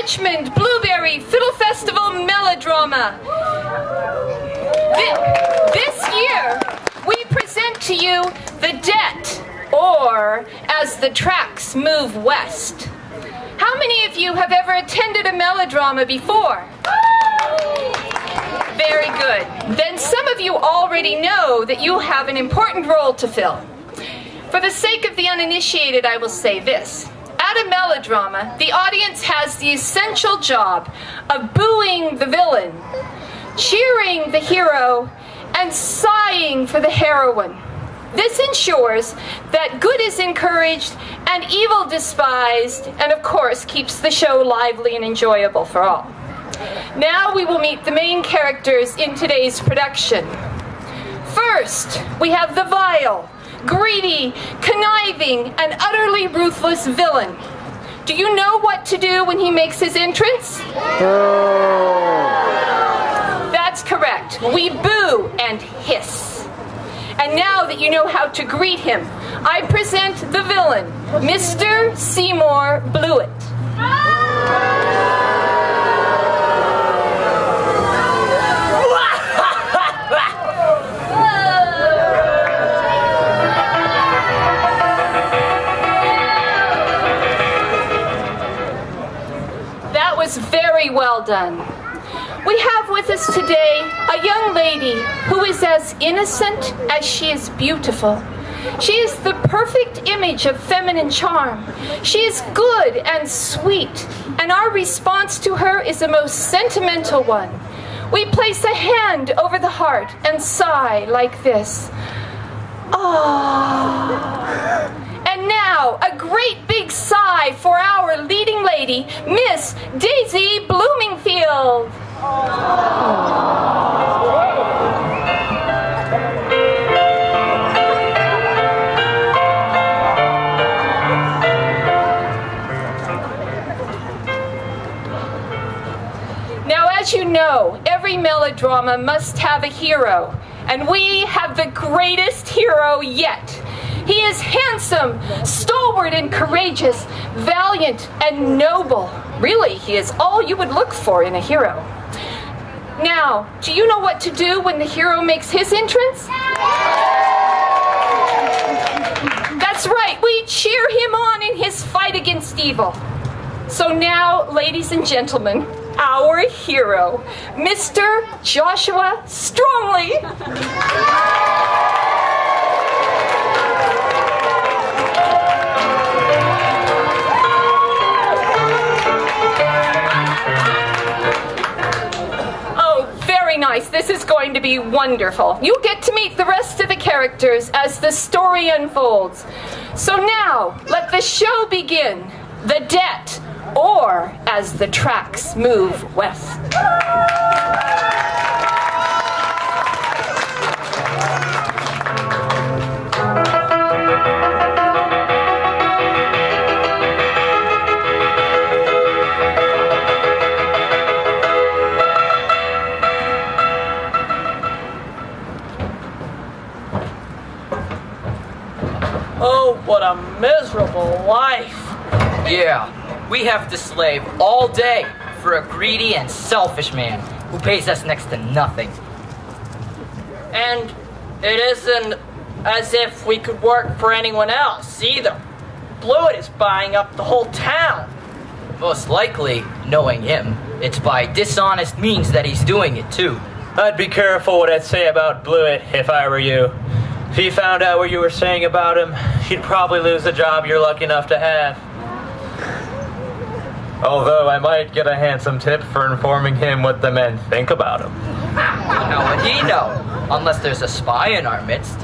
Richmond Blueberry Fiddle Festival Melodrama. This year, we present to you The Debt, or As the Tracks Move West. How many of you have ever attended a melodrama before? Very good. Then some of you already know that you have an important role to fill. For the sake of the uninitiated, I will say this. At a melodrama, the audience has the essential job of booing the villain, cheering the hero, and sighing for the heroine. This ensures that good is encouraged and evil despised, and of course keeps the show lively and enjoyable for all. Now we will meet the main characters in today's production. First, we have the vile, greedy, conniving, and utterly ruthless villain. Do you know what to do when he makes his entrance? That's correct. We boo and hiss. And now that you know how to greet him, I present the villain, Mr. Seymour Blewett. That was very well done. We have with us today a young lady who is as innocent as she is beautiful. She is the perfect image of feminine charm. She is good and sweet, and our response to her is a most sentimental one. We place a hand over the heart and sigh like this. Ah. And now, a great big sigh for our leading lady, Miss Daisy Bloomingfield. Now, as you know, every melodrama must have a hero, and we have the greatest hero yet. He is handsome, stalwart and courageous, valiant and noble. Really, he is all you would look for in a hero. Now, do you know what to do when the hero makes his entrance? That's right, we cheer him on in his fight against evil. So now, ladies and gentlemen, our hero, Mr. Joshua Strongly. Nice. This is going to be wonderful. You'll get to meet the rest of the characters as the story unfolds. So now, let the show begin. The Debt, or As the Tracks Move West. Oh, what a miserable life. Yeah, we have to slave all day for a greedy and selfish man who pays us next to nothing. And it isn't as if we could work for anyone else either. Blewett is buying up the whole town. Most likely, knowing him, it's by dishonest means that he's doing it too. I'd be careful what I'd say about Blewett if I were you. If he found out what you were saying about him, he'd probably lose the job you're lucky enough to have. Although I might get a handsome tip for informing him what the men think about him. How would he know? Unless there's a spy in our midst.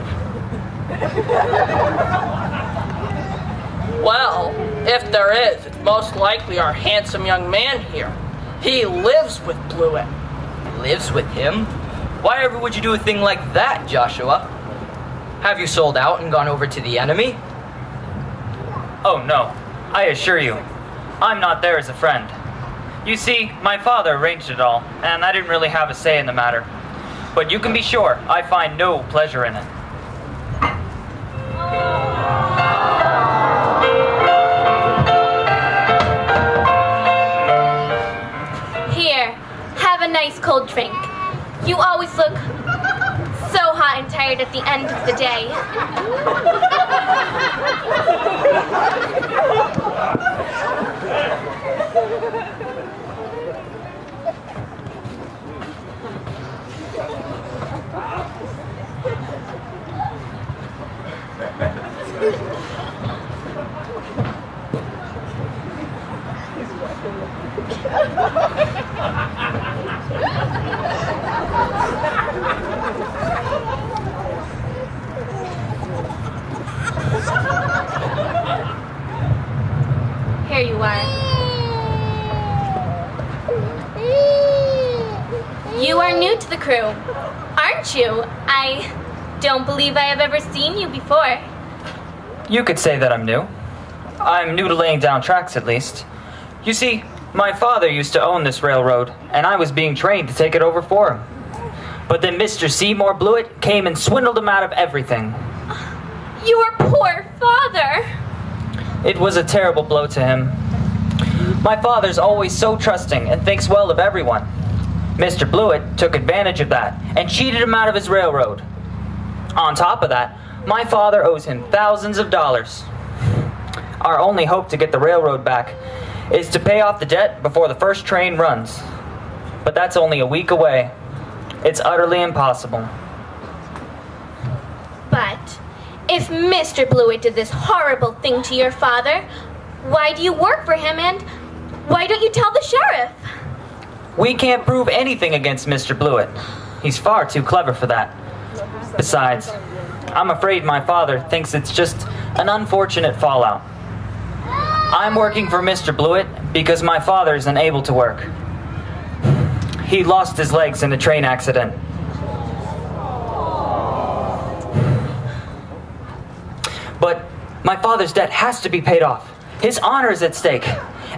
Well, if there is, it's most likely our handsome young man here. He lives with Blewett. Lives with him? Why ever would you do a thing like that, Joshua? Have you sold out and gone over to the enemy? Oh no, I assure you, I'm not there as a friend. You see, my father arranged it all, and I didn't really have a say in the matter. But you can be sure, I find no pleasure in it. Have a nice cold drink. You always look so hot and tired at the end of the day. Here you are. You are new to the crew, aren't you? I don't believe I have ever seen you before. You could say that I'm new. I'm new to laying down tracks, at least. You see, my father used to own this railroad, and I was being trained to take it over for him. But then Mr. Seymour Blewett came and swindled him out of everything. Your poor father. It was a terrible blow to him. My father's always so trusting and thinks well of everyone. Mr. Blewett took advantage of that and cheated him out of his railroad. On top of that, my father owes him thousands of dollars. Our only hope to get the railroad back is to pay off the debt before the first train runs. But that's only a week away. It's utterly impossible. But if Mr. Blewett did this horrible thing to your father, why do you work for him and why don't you tell the sheriff? We can't prove anything against Mr. Blewett. He's far too clever for that. Besides, I'm afraid my father thinks it's just an unfortunate fallout. I'm working for Mr. Blewett because my father is unable to work. He lost his legs in a train accident. But my father's debt has to be paid off. His honor is at stake.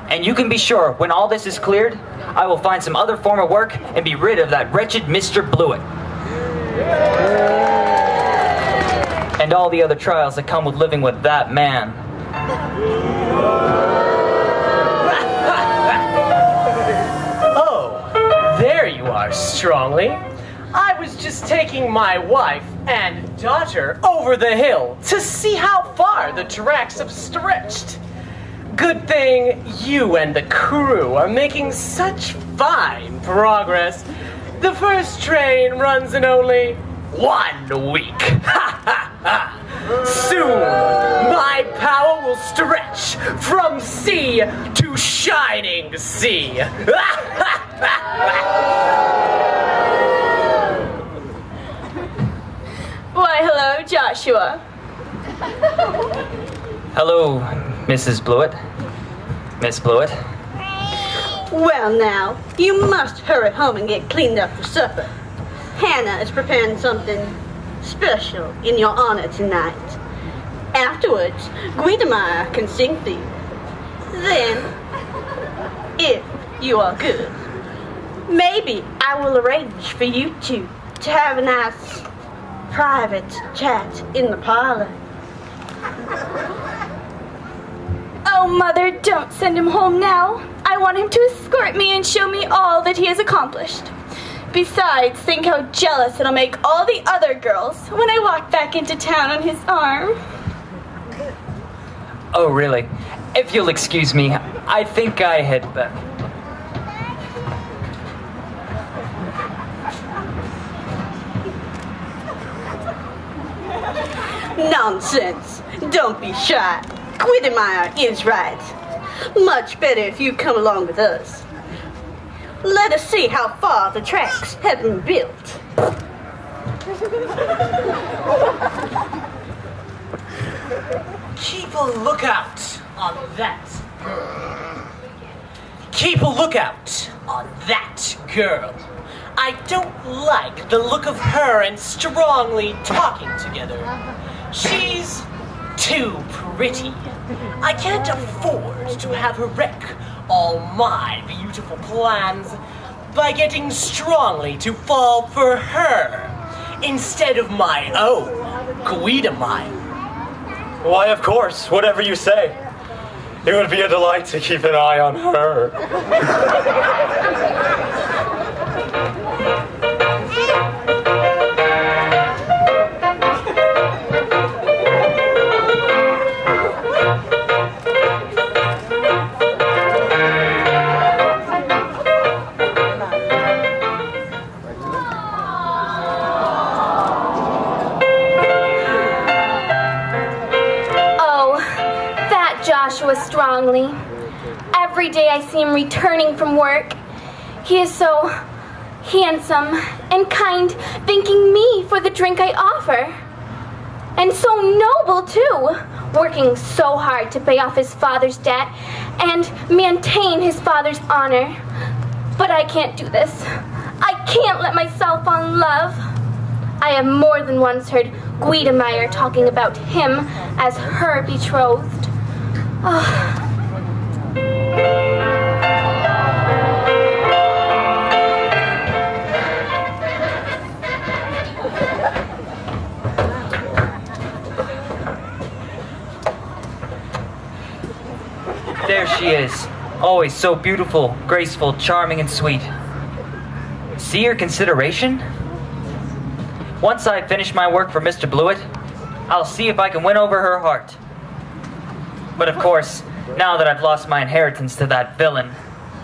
And you can be sure, when all this is cleared, I will find some other form of work and be rid of that wretched Mr. Blewett. And all the other trials that come with living with that man. Oh, there you are, Strongly. I was just taking my wife and daughter over the hill to see how far the tracks have stretched. Good thing you and the crew are making such fine progress. The first train runs in only 1 week. Ha ha ha! Soon, my power will stretch from sea to shining sea. Why, hello, Joshua. Hello, Mrs. Blewett. Miss Blewett. Well now, you must hurry home and get cleaned up for supper. Hannah is preparing something special in your honor tonight. Afterwards, Guidemeyer can sing for you. Then, if you are good, maybe I will arrange for you two to have a nice private chat in the parlor. Oh, Mother, don't send him home now. I want him to escort me and show me all that he has accomplished. Besides, think how jealous it'll make all the other girls when I walk back into town on his arm. Oh, really? If you'll excuse me, I think I had better. Nonsense. Don't be shy. Guidemeyer is right. Much better if you come along with us. Let us see how far the tracks have been built. Keep a lookout on that. Keep a lookout on that girl. I don't like the look of her and Strongly talking together. She's too pretty. I can't afford to have her wreck all my beautiful plans by getting Strongly to fall for her instead of my own Guidemeyer. Why, of course, whatever you say. It would be a delight to keep an eye on her. Joshua strongly. Every day I see him returning from work. He is so handsome and kind, thanking me for the drink I offer. And so noble, too, working so hard to pay off his father's debt and maintain his father's honor. But I can't do this. I can't let myself fall in love. I have more than once heard Guidemeyer talking about him as her betrothed. Oh. There she is, always so beautiful, graceful, charming, and sweet. See her consideration? Once I finish my work for Mr. Blewett, I'll see if I can win over her heart. But of course, now that I've lost my inheritance to that villain,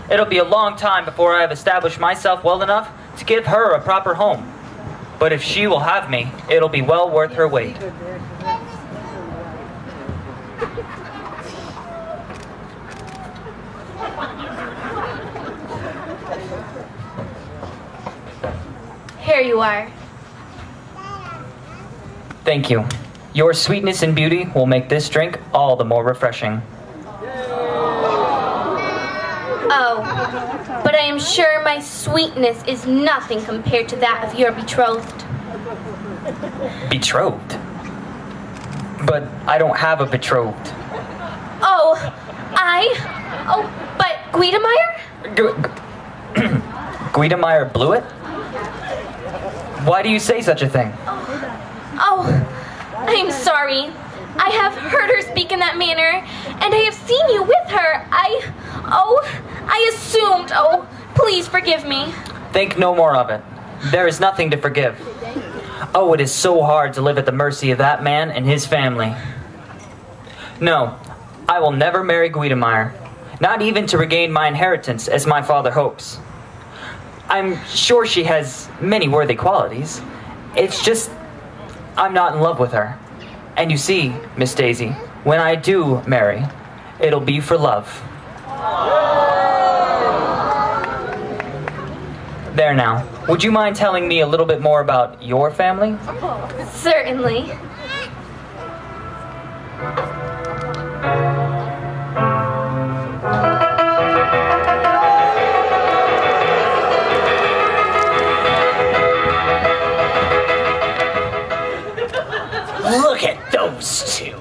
it'll be a long time before I have established myself well enough to give her a proper home. But if she will have me, it'll be well worth her wait. Here you are. Thank you. Your sweetness and beauty will make this drink all the more refreshing. Oh, but I am sure my sweetness is nothing compared to that of your betrothed. Betrothed? But I don't have a betrothed. Oh, but Guidemeyer? Guidemeyer Blewett? Why do you say such a thing? Oh, I am sorry. I have heard her speak in that manner, and I have seen you with her. I assumed. Oh, please forgive me. Think no more of it. There is nothing to forgive. Oh, it is so hard to live at the mercy of that man and his family. No, I will never marry Guidemeyer, not even to regain my inheritance as my father hopes. I'm sure she has many worthy qualities. It's just, I'm not in love with her. And you see, Miss Daisy, when I do marry, it'll be for love. There now, would you mind telling me a little bit more about your family? Certainly. Look at those two.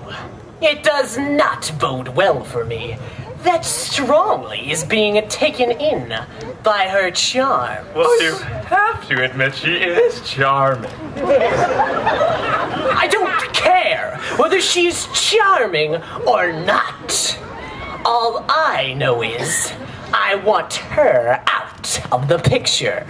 It does not bode well for me that Strongly is being taken in by her charms. Well, you have to admit she is charming. I don't care whether she's charming or not. All I know is I want her out of the picture.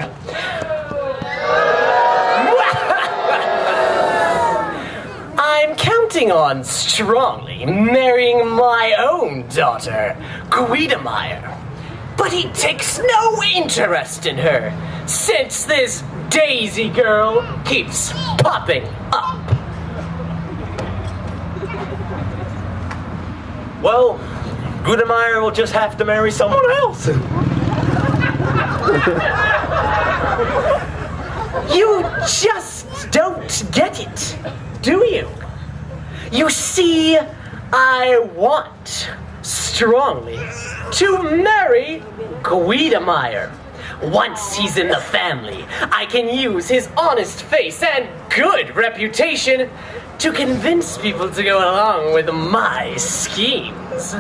I'm counting on Strongly marrying my own daughter, Guidemeyer. But he takes no interest in her, since this Daisy girl keeps popping up. Well, Guidemeyer will just have to marry someone else. You just don't get it, do you? You see, I want Strongly to marry Guidemeyer. Once he's in the family, I can use his honest face and good reputation to convince people to go along with my schemes.